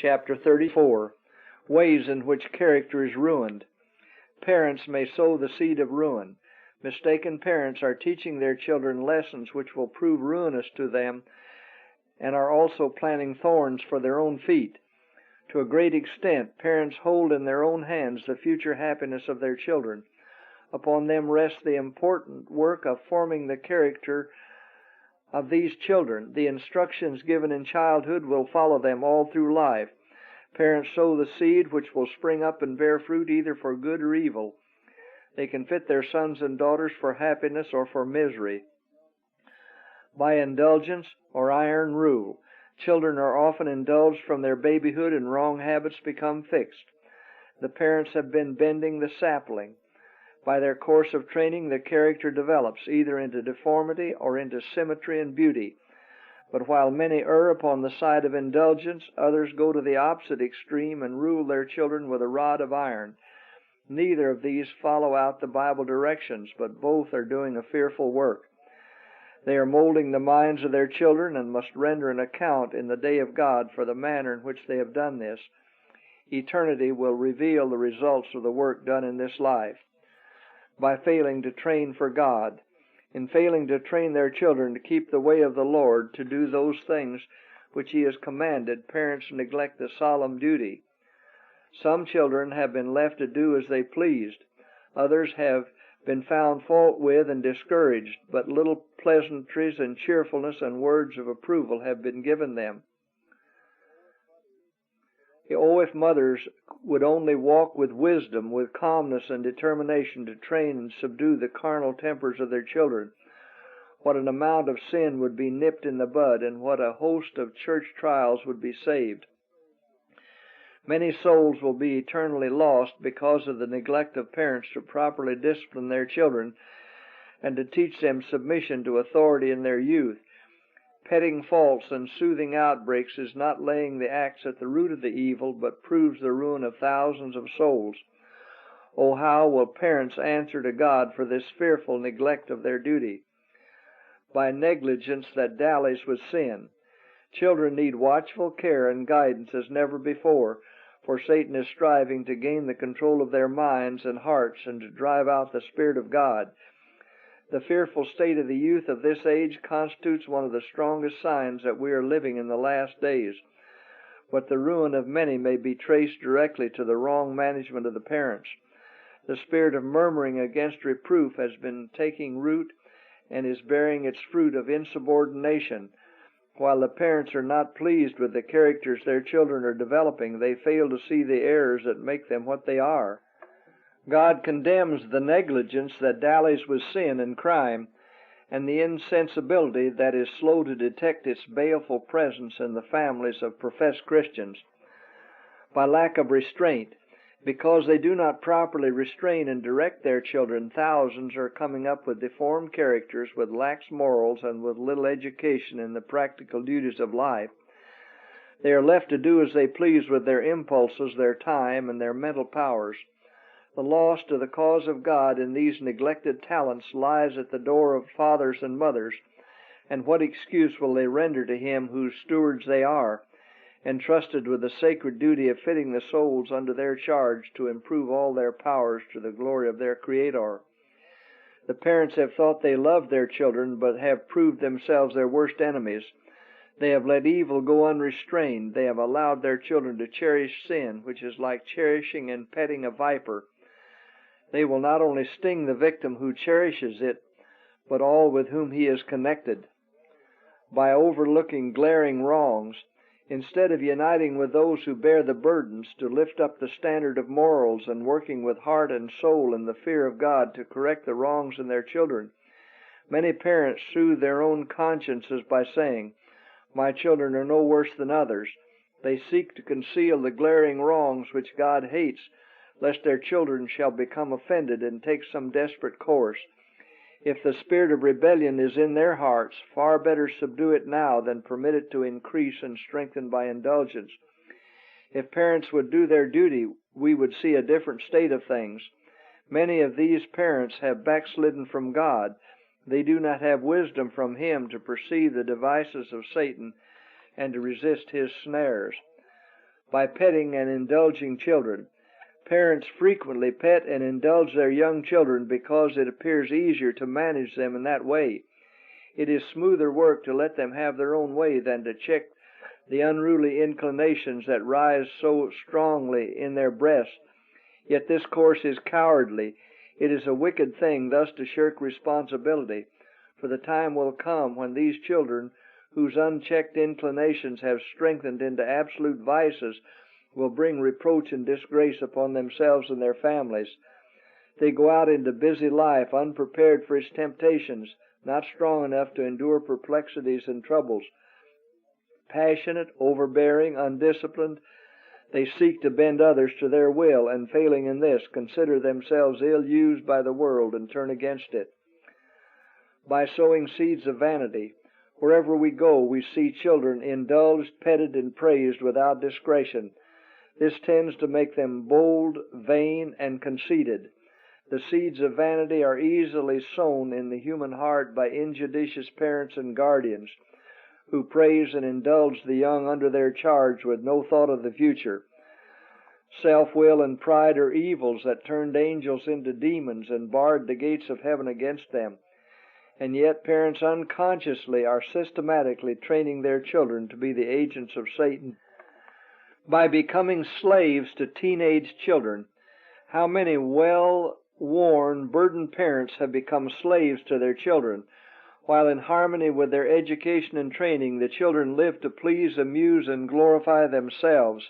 chapter 34, Ways in which character is ruined. Parents may sow the seed of ruin. Mistaken parents are teaching their children lessons which will prove ruinous to them and are also planting thorns for their own feet. To a great extent, parents hold in their own hands the future happiness of their children. Upon them rests the important work of forming the character of these children. The instructions given in childhood will follow them all through life. Parents sow the seed which will spring up and bear fruit either for good or evil. They can fit their sons and daughters for happiness or for misery. By indulgence or iron rule. Children are often indulged from their babyhood and wrong habits become fixed. The parents have been bending the sapling. By their course of training, the character develops either into deformity or into symmetry and beauty. But while many err upon the side of indulgence, others go to the opposite extreme and rule their children with a rod of iron. Neither of these follow out the Bible directions, but both are doing a fearful work. They are molding the minds of their children and must render an account in the day of God for the manner in which they have done this. Eternity will reveal the results of the work done in this life. By failing to train for God. In failing to train their children to keep the way of the Lord, to do those things which He has commanded, parents neglect the solemn duty. Some children have been left to do as they pleased. Others have been found fault with and discouraged, but little pleasantries and cheerfulness and words of approval have been given them. Oh, if mothers would only walk with wisdom, with calmness and determination to train and subdue the carnal tempers of their children, what an amount of sin would be nipped in the bud, and what a host of church trials would be saved. Many souls will be eternally lost because of the neglect of parents to properly discipline their children and to teach them submission to authority in their youth. Petting faults and soothing outbreaks is not laying the axe at the root of the evil, but proves the ruin of thousands of souls. Oh, how will parents answer to God for this fearful neglect of their duty? By negligence that dallies with sin. Children need watchful care and guidance as never before, for Satan is striving to gain the control of their minds and hearts and to drive out the Spirit of God. The fearful state of the youth of this age constitutes one of the strongest signs that we are living in the last days. But the ruin of many may be traced directly to the wrong management of the parents. The spirit of murmuring against reproof has been taking root and is bearing its fruit of insubordination. While the parents are not pleased with the characters their children are developing, they fail to see the errors that make them what they are. God condemns the negligence that dallies with sin and crime, and the insensibility that is slow to detect its baleful presence in the families of professed Christians. By lack of restraint, because they do not properly restrain and direct their children, thousands are coming up with deformed characters, with lax morals, and with little education in the practical duties of life. They are left to do as they please with their impulses, their time, and their mental powers. The loss to the cause of God in these neglected talents lies at the door of fathers and mothers, and what excuse will they render to Him whose stewards they are, entrusted with the sacred duty of fitting the souls under their charge to improve all their powers to the glory of their Creator? The parents have thought they loved their children, but have proved themselves their worst enemies. They have let evil go unrestrained. They have allowed their children to cherish sin, which is like cherishing and petting a viper. They will not only sting the victim who cherishes it, but all with whom he is connected. By overlooking glaring wrongs, instead of uniting with those who bear the burdens to lift up the standard of morals and working with heart and soul in the fear of God to correct the wrongs in their children, many parents soothe their own consciences by saying, "My children are no worse than others." They seek to conceal the glaring wrongs which God hates, lest their children shall become offended and take some desperate course. If the spirit of rebellion is in their hearts, far better subdue it now than permit it to increase and strengthen by indulgence. If parents would do their duty, we would see a different state of things. Many of these parents have backslidden from God. They do not have wisdom from Him to perceive the devices of Satan and to resist his snares. by petting and indulging children. Parents frequently pet and indulge their young children because it appears easier to manage them in that way. It is smoother work to let them have their own way than to check the unruly inclinations that rise so strongly in their breasts. Yet this course is cowardly. It is a wicked thing thus to shirk responsibility, for the time will come when these children, whose unchecked inclinations have strengthened into absolute vices, will bring reproach and disgrace upon themselves and their families. They go out into busy life unprepared for its temptations, not strong enough to endure perplexities and troubles. Passionate, overbearing, undisciplined, they seek to bend others to their will, and failing in this, consider themselves ill-used by the world and turn against it. By sowing seeds of vanity, wherever we go, we see children indulged, petted, and praised without discretion. This tends to make them bold, vain, and conceited. The seeds of vanity are easily sown in the human heart by injudicious parents and guardians, who praise and indulge the young under their charge with no thought of the future. Self-will and pride are evils that turned angels into demons and barred the gates of heaven against them. And yet parents unconsciously are systematically training their children to be the agents of Satan by becoming slaves to teenage children. How many well-worn, burdened parents have become slaves to their children, while in harmony with their education and training, the children live to please, amuse, and glorify themselves.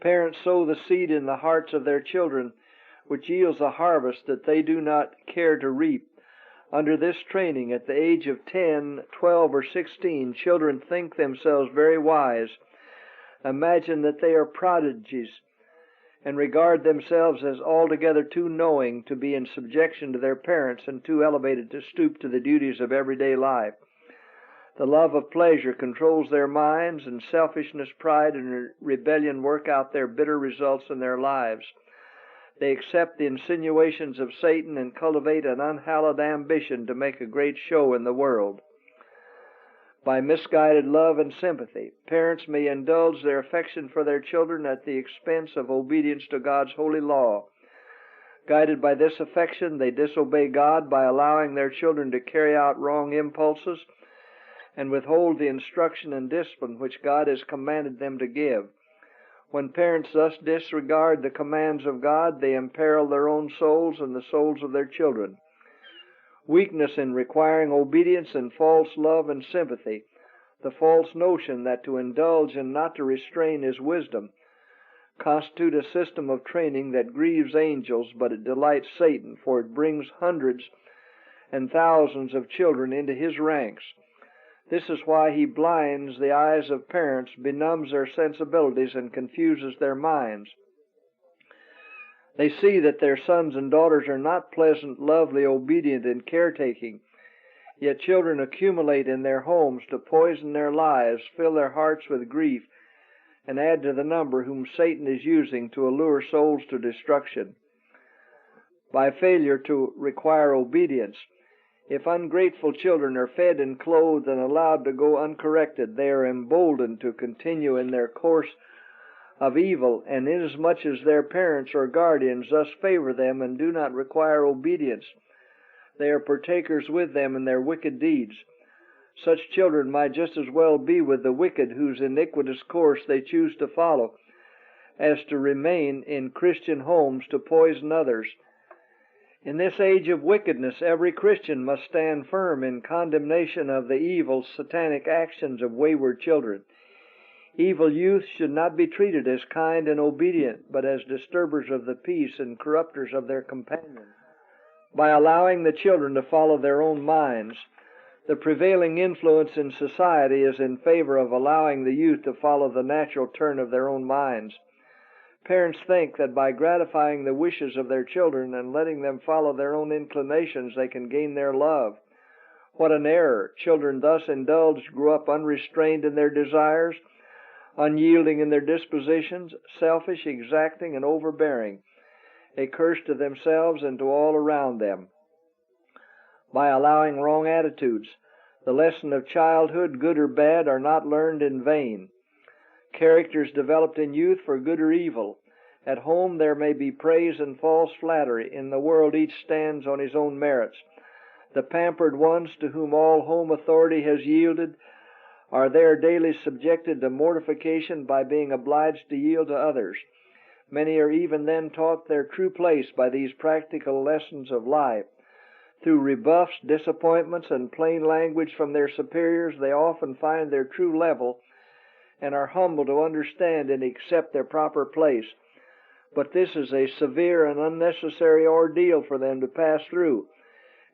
Parents sow the seed in the hearts of their children, which yields a harvest that they do not care to reap. Under this training, at the age of 10, 12, or 16, children think themselves very wise, imagine that they are prodigies, and regard themselves as altogether too knowing to be in subjection to their parents and too elevated to stoop to the duties of everyday life. The love of pleasure controls their minds, and selfishness, pride, and rebellion work out their bitter results in their lives. They accept the insinuations of Satan and cultivate an unhallowed ambition to make a great show in the world. By misguided love and sympathy, parents may indulge their affection for their children at the expense of obedience to God's holy law. Guided by this affection, they disobey God by allowing their children to carry out wrong impulses and withhold the instruction and discipline which God has commanded them to give. When parents thus disregard the commands of God, they imperil their own souls and the souls of their children. Weakness in requiring obedience and false love and sympathy, the false notion that to indulge and not to restrain is wisdom, constitute a system of training that grieves angels, but it delights Satan, for it brings hundreds and thousands of children into his ranks. This is why he blinds the eyes of parents, benumbs their sensibilities, and confuses their minds. They see that their sons and daughters are not pleasant, lovely, obedient, and caretaking. Yet children accumulate in their homes to poison their lives, fill their hearts with grief, and add to the number whom Satan is using to allure souls to destruction. By failure to require obedience, if ungrateful children are fed and clothed and allowed to go uncorrected, they are emboldened to continue in their course of evil, and inasmuch as their parents or guardians thus favor them and do not require obedience, they are partakers with them in their wicked deeds. Such children might just as well be with the wicked whose iniquitous course they choose to follow, as to remain in Christian homes to poison others. In this age of wickedness, every Christian must stand firm in condemnation of the evil, satanic actions of wayward children. Evil youth should not be treated as kind and obedient, but as disturbers of the peace and corrupters of their companions. By allowing the children to follow their own minds, the prevailing influence in society is in favor of allowing the youth to follow the natural turn of their own minds. Parents think that by gratifying the wishes of their children and letting them follow their own inclinations, they can gain their love. What an error! Children thus indulged grow up unrestrained in their desires, unyielding in their dispositions, selfish, exacting, and overbearing, a curse to themselves and to all around them. By allowing wrong attitudes, the lesson of childhood, good or bad, are not learned in vain. Characters developed in youth for good or evil. At home there may be praise and false flattery. In the world each stands on his own merits. The pampered ones to whom all home authority has yielded are there daily subjected to mortification by being obliged to yield to others. Many are even then taught their true place by these practical lessons of life. Through rebuffs, disappointments, and plain language from their superiors, they often find their true level and are humbled to understand and accept their proper place. But this is a severe and unnecessary ordeal for them to pass through,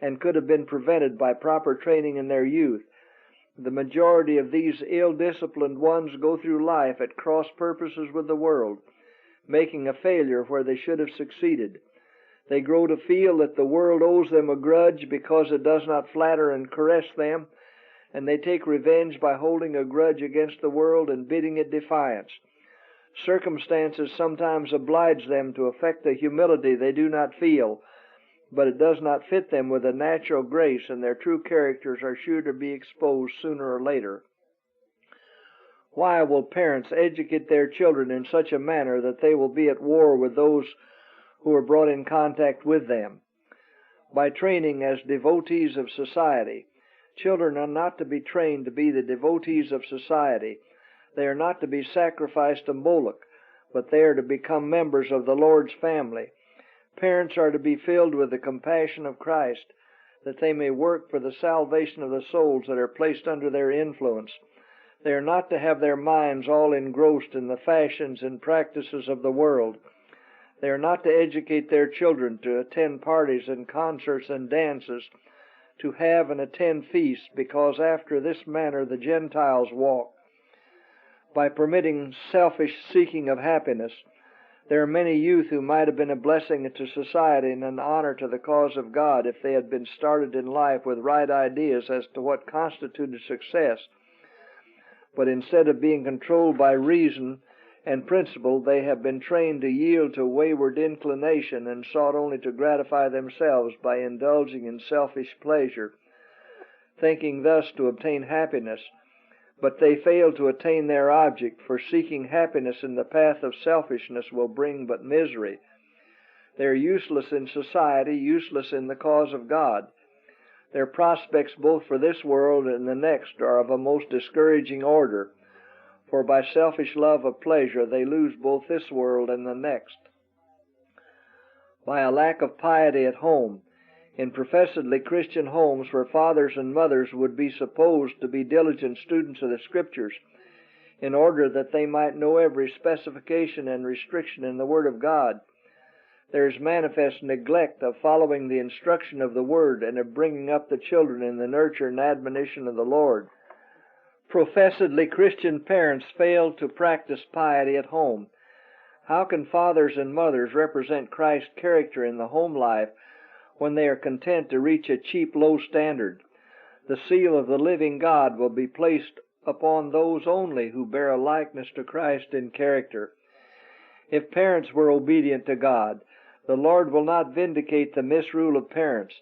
and could have been prevented by proper training in their youth. The majority of these ill-disciplined ones go through life at cross purposes with the world, making a failure where they should have succeeded. They grow to feel that the world owes them a grudge because it does not flatter and caress them, and they take revenge by holding a grudge against the world and bidding it defiance. Circumstances sometimes oblige them to affect a humility they do not feel, but it does not fit them with a natural grace, and their true characters are sure to be exposed sooner or later. Why will parents educate their children in such a manner that they will be at war with those who are brought in contact with them? By training as devotees of society. Children are not to be trained to be the devotees of society. They are not to be sacrificed to Moloch, but they are to become members of the Lord's family. Parents are to be filled with the compassion of Christ, that they may work for the salvation of the souls that are placed under their influence. They are not to have their minds all engrossed in the fashions and practices of the world. They are not to educate their children to attend parties and concerts and dances, to have and attend feasts, because after this manner the Gentiles walk. By permitting selfish seeking of happiness, there are many youth who might have been a blessing to society and an honor to the cause of God if they had been started in life with right ideas as to what constituted success. But instead of being controlled by reason and principle, they have been trained to yield to wayward inclination and sought only to gratify themselves by indulging in selfish pleasure, thinking thus to obtain happiness. But they fail to attain their object, for seeking happiness in the path of selfishness will bring but misery. They are useless in society, useless in the cause of God. Their prospects both for this world and the next are of a most discouraging order, for by selfish love of pleasure they lose both this world and the next. By a lack of piety at home. In professedly Christian homes where fathers and mothers would be supposed to be diligent students of the Scriptures, in order that they might know every specification and restriction in the Word of God, there is manifest neglect of following the instruction of the Word and of bringing up the children in the nurture and admonition of the Lord. Professedly Christian parents fail to practice piety at home. How can fathers and mothers represent Christ's character in the home life when they are content to reach a cheap, low standard? The seal of the living God will be placed upon those only who bear a likeness to Christ in character. If parents were obedient to God, the Lord will not vindicate the misrule of parents.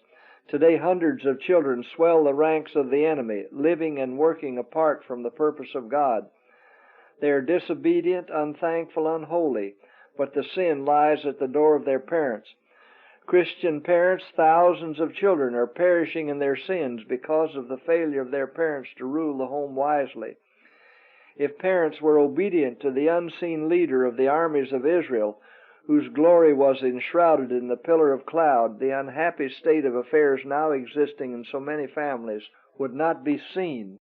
Today hundreds of children swell the ranks of the enemy, living and working apart from the purpose of God. They are disobedient, unthankful, unholy, but the sin lies at the door of their parents. Christian parents, thousands of children are perishing in their sins because of the failure of their parents to rule the home wisely. If parents were obedient to the unseen leader of the armies of Israel, whose glory was enshrouded in the pillar of cloud, the unhappy state of affairs now existing in so many families would not be seen.